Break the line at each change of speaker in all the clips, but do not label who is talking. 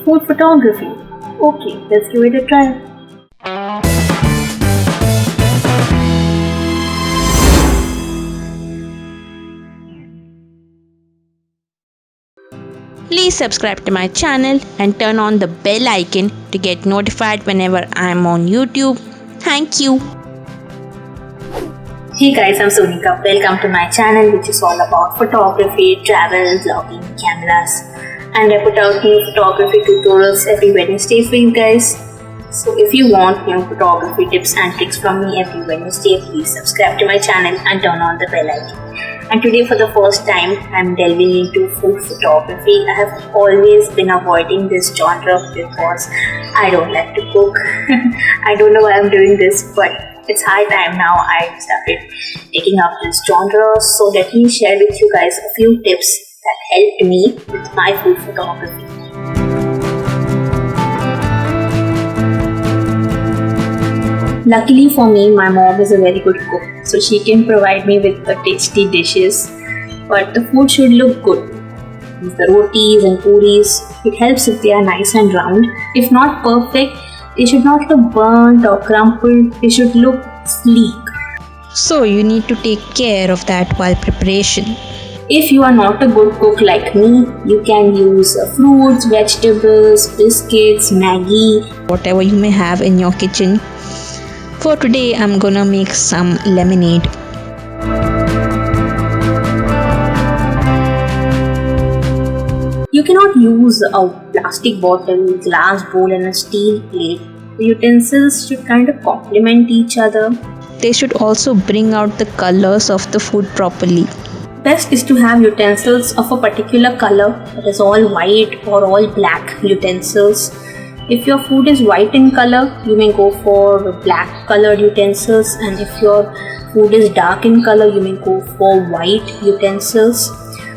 Food photography. Okay, let's give it a try.
Please subscribe to my channel and turn on the bell icon to get notified whenever I am on YouTube. Thank you.
Hey guys, I'm Sonika. Welcome to my channel, which is all about photography, travel, vlogging, cameras, and I put out new photography tutorials every Wednesday for you guys. So if you want new photography tips and tricks from me every Wednesday, please subscribe to my channel and turn on the bell icon. And today, for the first time, I'm delving into food photography. I have always been avoiding this genre because I don't like to cook. I don't know why I'm doing this, but it's high time now I started taking up this genre. So let me share with you guys a few tips that helped me with my food photography. Luckily for me, my mom is a very good cook, so she can provide me with the tasty dishes. But the food should look good. The rotis and puris, it helps if they are nice and round. If not perfect, they should not look burnt or crumpled. They should look sleek.
So you need to take care of that while preparation.
If you are not a good cook like me, you can use fruits, vegetables, biscuits, Maggi,
Whatever you may have in your kitchen. For today, I'm gonna make some lemonade.
You cannot use a plastic bottle, glass bowl and a steel plate. The utensils should kind of complement each other.
They should also bring out the colors of the food properly.
Best is to have utensils of a particular color, that is all white or all black utensils. If your food is white in color, you may go for black colored utensils, and if your food is dark in color, you may go for white utensils.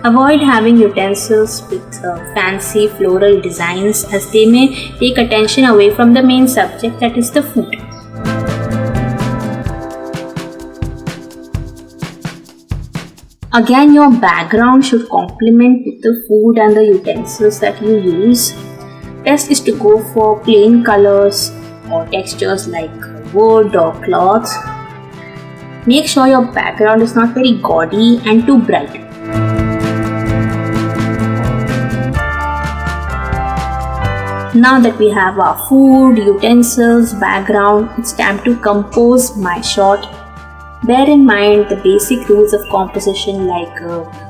Avoid having utensils with fancy floral designs, as they may take attention away from the main subject, that is the food. Again, your background should complement with the food and the utensils that you use. Best is to go for plain colors or textures like wood or cloth. Make sure your background is not very gaudy and too bright. Now that we have our food, utensils, background, it's time to compose my shot. Bear in mind the basic rules of composition like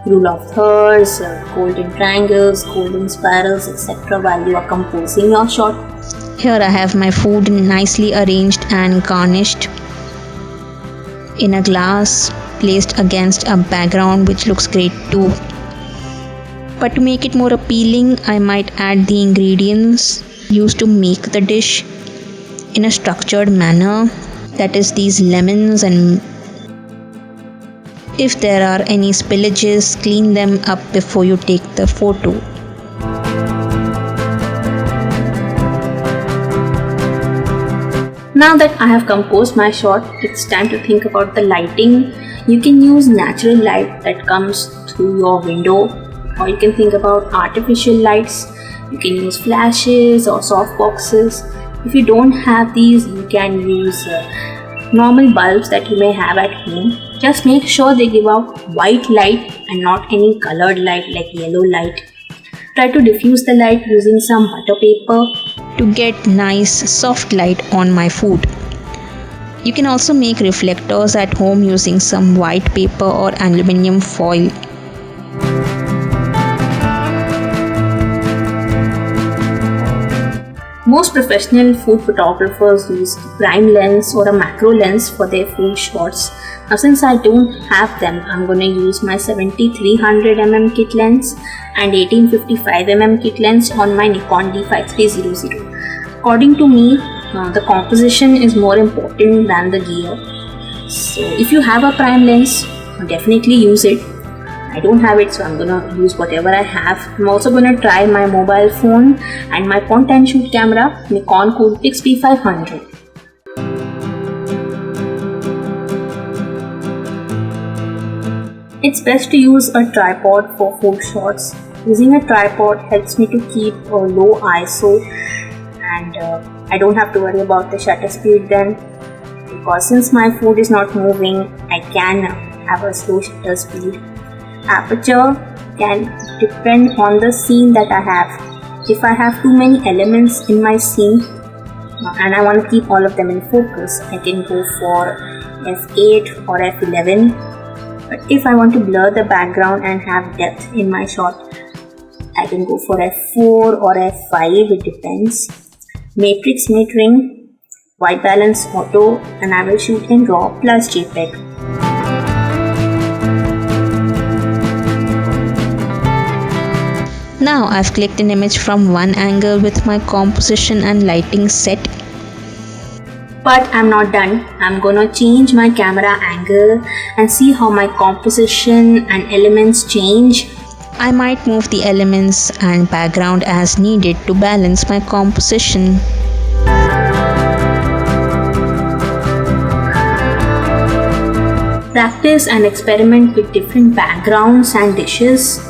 rule of thirds, golden triangles, golden spirals, etc. while you are composing your shot.
Here I have my food nicely arranged and garnished in a glass placed against a background which looks great too. But to make it more appealing, I might add the ingredients used to make the dish in a structured manner, that is these lemons, and if there are any spillages, clean them up before you take the photo.
Now that I have composed my shot, it's time to think about the lighting. You can use natural light that comes through your window, or you can think about artificial lights. You can use flashes or soft boxes. If you don't have these, you can use normal bulbs that you may have at home. Just make sure they give out white light and not any colored light like yellow light. Try to diffuse the light using some butter paper
to get nice soft light on my food. You can also make reflectors at home using some white paper or aluminium foil.
Most professional food photographers use prime lens or a macro lens for their food shots. Now since I don't have them, I'm going to use my 7300mm kit lens and 1855mm kit lens on my Nikon D5300. According to me, the composition is more important than the gear. So if you have a prime lens, definitely use it. I don't have it, so I'm gonna use whatever I have. I'm also gonna try my mobile phone and my point and shoot camera, Nikon Coolpix P500. It's best to use a tripod for food shots. Using a tripod helps me to keep a low ISO, and I don't have to worry about the shutter speed then, because since my food is not moving, I can have a slow shutter speed. Aperture can depend on the scene that I have. If I have too many elements in my scene and I want to keep all of them in focus, I can go for f8 or f11. But if I want to blur the background and have depth in my shot, I can go for f4 or f5, it depends. Matrix metering, white balance auto, and I will shoot in RAW plus JPEG.
Now I've clicked an image from one angle with my composition and lighting set.
But I'm not done. I'm gonna change my camera angle and see how my composition and elements change.
I might move the elements and background as needed to balance my composition.
Practice and experiment with different backgrounds and dishes.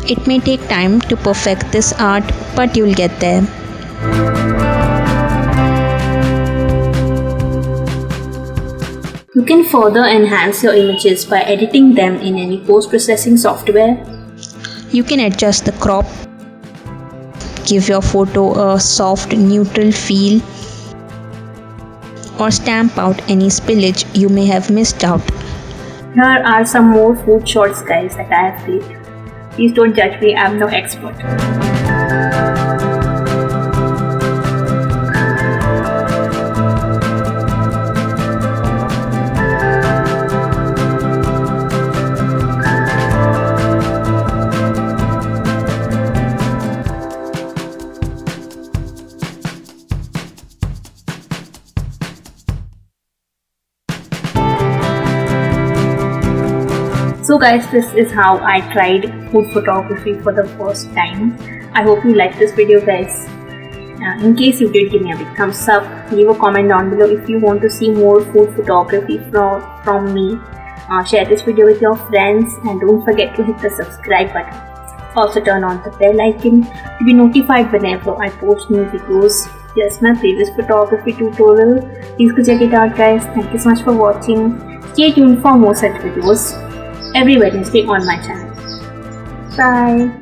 It may take time to perfect this art, but you'll get there.
You can further enhance your images by editing them in any post-processing software.
You can adjust the crop, give your photo a soft neutral feel, or stamp out any spillage you may have missed out.
Here are some more food shots, guys, that I have clicked. Please don't judge me, I'm no expert. So guys, this is how I tried food photography for the first time. I hope you liked this video, guys. In case you did, give me a big thumbs up. Leave a comment down below if you want to see more food photography from me. Share this video with your friends and don't forget to hit the subscribe button. Also turn on the bell icon to be notified whenever I post new videos. Here's my previous photography tutorial. Please go check it out, guys. Thank you so much for watching. Stay tuned for more such videos every Wednesday on my channel. Bye.